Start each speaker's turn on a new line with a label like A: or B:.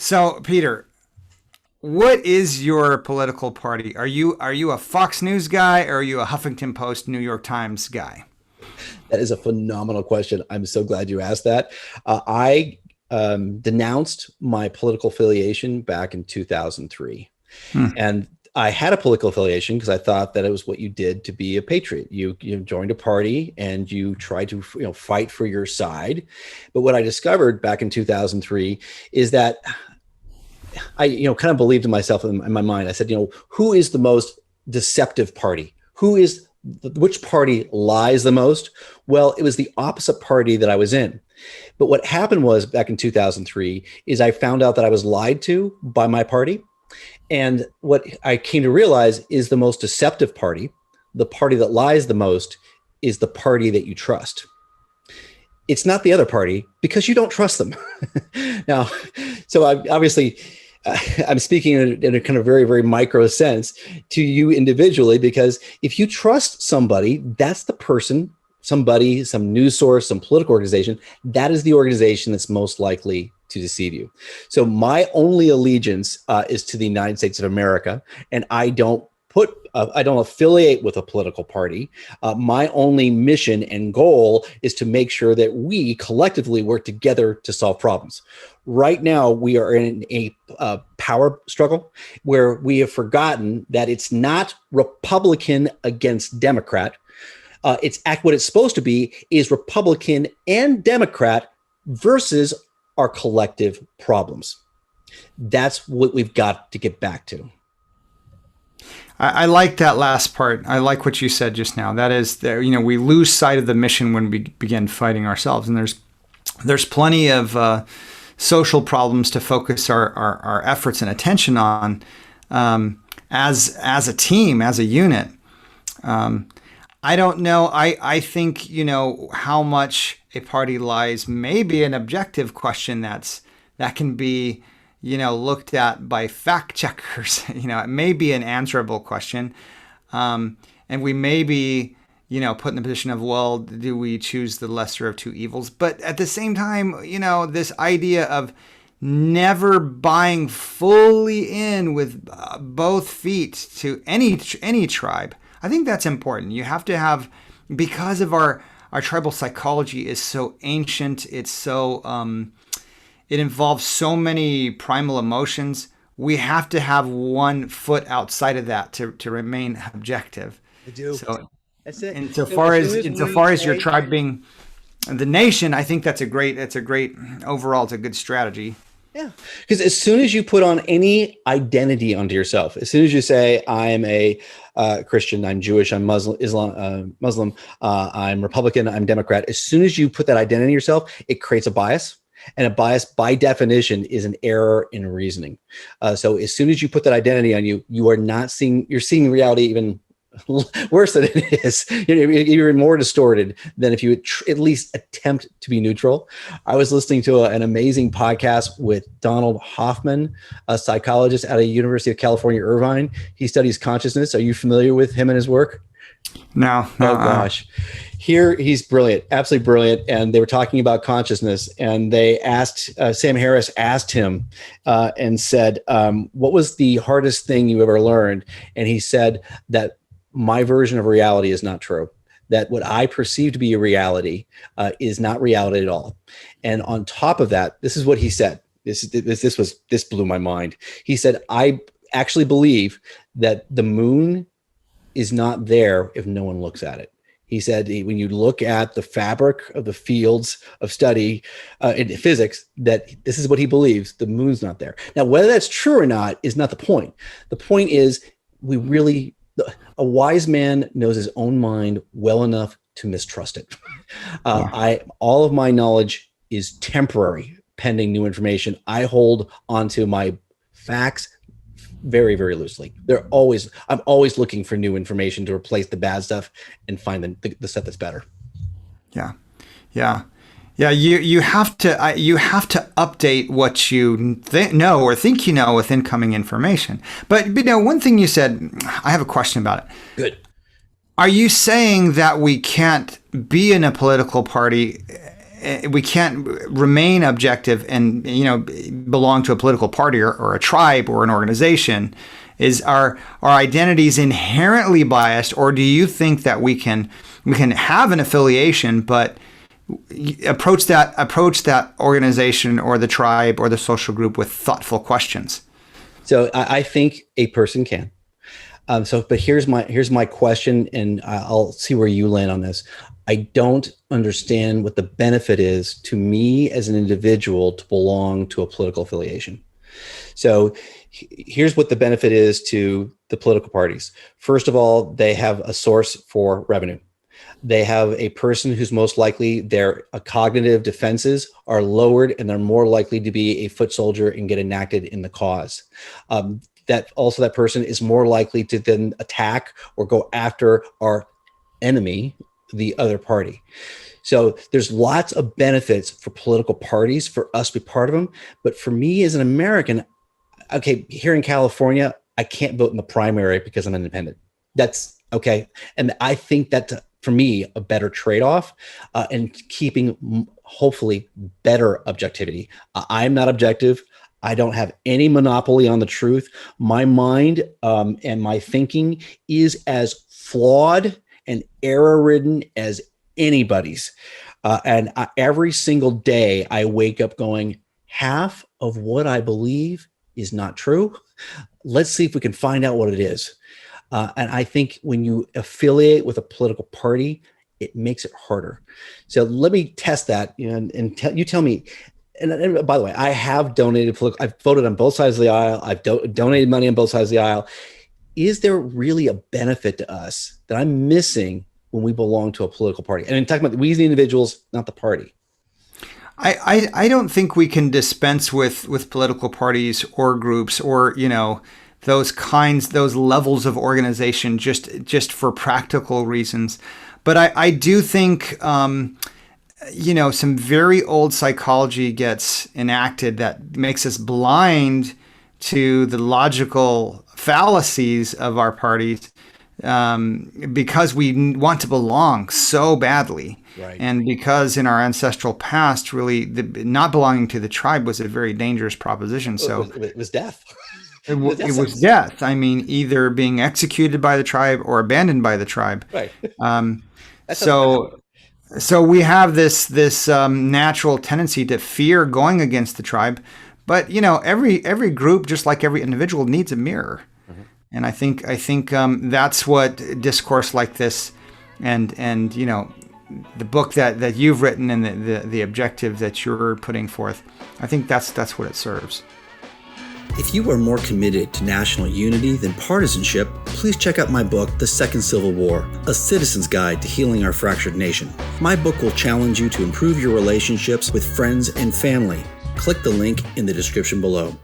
A: So, Peter, what is your political party? Are you a Fox News guy, or are you a Huffington Post, New York Times guy?
B: That is a phenomenal question. I'm so glad you asked that. I denounced my political affiliation back in 2003.
A: Hmm.
B: And I had a political affiliation because I thought that it was what you did to be a patriot. You joined a party and you tried to fight for your side. But what I discovered back in 2003 is that I kind of believed in myself in my mind. I said, who is the most deceptive party? Which party lies the most? Well, it was the opposite party that I was in. But what happened was back in 2003 is I found out that I was lied to by my party. And what I came to realize is the most deceptive party, the party that lies the most, is the party that you trust. It's not the other party because you don't trust them. Now, so I'm speaking in a kind of very, very micro sense to you individually, because if you trust somebody, that's the person, somebody, some news source, some political organization, that is the organization that's most likely to deceive you. So my only allegiance is to the United States of America, and I don't affiliate with a political party. My only mission and goal is to make sure that we collectively work together to solve problems. Right now, we are in a power struggle where we have forgotten that it's not Republican against Democrat. What it's supposed to be is Republican and Democrat versus our collective problems. That's what we've got to get back to.
A: I like that last part. I like what you said just now. That is, we lose sight of the mission when we begin fighting ourselves, and there's plenty of social problems to focus our efforts and attention on as a team, as a unit. I don't know. I think how much a party lies may be an objective question that can be looked at by fact checkers. It may be an answerable question. And we may be, put in the position of, well, do we choose the lesser of two evils? But at the same time, this idea of never buying fully in with both feet to any tribe, I think that's important. You have to have, because of our tribal psychology is so ancient, it's so, it involves so many primal emotions. We have to have one foot outside of that to remain objective.
B: I do.
A: So,
B: That's it.
A: insofar as your tribe being the nation, I think that's a great overall. It's a good strategy.
B: Yeah, because as soon as you put on any identity onto yourself, as soon as you say, I'm a Christian, I'm Jewish, I'm Muslim, I'm Republican, I'm Democrat, as soon as you put that identity in yourself, it creates a bias. And a bias, by definition, is an error in reasoning. So as soon as you put that identity on you, you're seeing reality even worse than it is. You're more distorted than if you would at least attempt to be neutral. I was listening to an amazing podcast with Donald Hoffman, a psychologist out of University of California, Irvine. He studies consciousness. Are you familiar with him and his work?
A: No.
B: Oh gosh. Here he's brilliant, absolutely brilliant. And they were talking about consciousness, and they asked, Sam Harris asked him and said, what was the hardest thing you ever learned? And he said that my version of reality is not true, that what I perceive to be a reality is not reality at all. And on top of that, this is what he said. This blew my mind. He said, I actually believe that the moon is not there if no one looks at it. He said, when you look at the fabric of the fields of study in physics, that this is what he believes, the moon's not there. Now, whether that's true or not is not the point. The point is a wise man knows his own mind well enough to mistrust it. All of my knowledge is temporary, pending new information. I hold onto my facts very, very loosely. I'm always looking for new information to replace the bad stuff and find the stuff that's better.
A: Yeah. You have to update what you know or think you know with incoming information. But one thing you said, I have a question about it.
B: Good.
A: Are you saying that we can't be in a political party we can't remain objective and belong to a political party or a tribe or an organization. Is our identities inherently biased, or do you think that we can have an affiliation but approach that organization or the tribe or the social group with thoughtful questions?
B: So I think a person can. But here's my question, and I'll see where you land on this. I don't understand what the benefit is to me as an individual to belong to a political affiliation. So here's what the benefit is to the political parties. First of all, they have a source for revenue. They have a person who's most likely their cognitive defenses are lowered, and they're more likely to be a foot soldier and get enacted in the cause. That person is more likely to then attack or go after our enemy, the other party. So there's lots of benefits for political parties, for us to be part of them. But for me as an American, okay, here in California, I can't vote in the primary because I'm independent. That's okay. And I think that's, for me, a better trade-off and keeping, hopefully, better objectivity. I'm not objective. I don't have any monopoly on the truth. My mind and my thinking is as flawed and error-ridden as anybody's. Every single day I wake up going, half of what I believe is not true. Let's see if we can find out what it is. And I think when you affiliate with a political party, it makes it harder. So let me test that, and you tell me. And by the way, I have donated. I've voted on both sides of the aisle. I've donated money on both sides of the aisle. Is there really a benefit to us that I'm missing when we belong to a political party? And I'm talking about we as the individuals, not the party.
A: I don't think we can dispense with political parties or groups or those levels of organization just for practical reasons. But I do think some very old psychology gets enacted that makes us blind to the logical fallacies of our parties because we want to belong so badly.
B: Right.
A: And because in our ancestral past, really, not belonging to the tribe was a very dangerous proposition. So
B: it was death.
A: It was death. I mean, either being executed by the tribe or abandoned by the tribe.
B: Right.
A: So we have this natural tendency to fear going against the tribe, but every group, just like every individual, needs a mirror, and I think that's what discourse like this, and the book that you've written and the objective that you're putting forth, I think that's what it serves.
C: If you are more committed to national unity than partisanship, please check out my book, The Second Civil War, A Citizen's Guide to Healing Our Fractured Nation. My book will challenge you to improve your relationships with friends and family. Click the link in the description below.